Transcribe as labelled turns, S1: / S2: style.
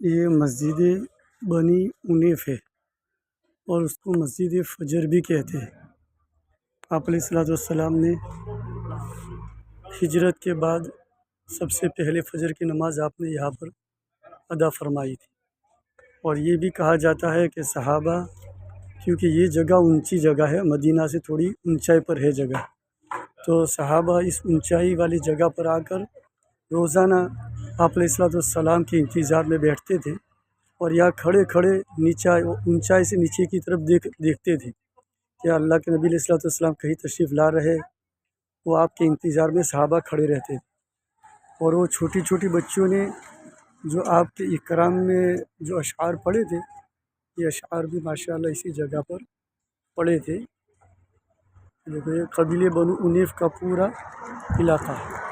S1: یہ مسجد بنی انیف ہے اور اس کو مسجد فجر بھی کہتے ہیں۔ آپ علیہ الصلوۃ والسلام نے ہجرت کے بعد سب سے پہلے فجر کی نماز آپ نے یہاں پر ادا فرمائی تھی، اور یہ بھی کہا جاتا ہے کہ صحابہ، کیونکہ یہ جگہ اونچی جگہ ہے، مدینہ سے تھوڑی اونچائی پر ہے جگہ، تو صحابہ اس اونچائی والی جگہ پر آ کر روزانہ آپ علیہ الصلوۃ والسلام کے انتظار میں بیٹھتے تھے، اور یہاں کھڑے کھڑے اونچائی سے نیچے کی طرف دیکھتے تھے کہ اللہ کے نبی علیہ الصلوۃ والسلام کہیں تشریف لا رہے، وہ آپ کے انتظار میں صحابہ کھڑے رہتے تھے۔ اور وہ چھوٹی چھوٹی بچیوں نے جو آپ کے اکرام میں جو اشعار پڑھے تھے، یہ اشعار بھی ماشاءاللہ اسی جگہ پر پڑھے تھے۔ دیکھو یہ قبیلے بنو انیف کا پورا علاقہ ہے۔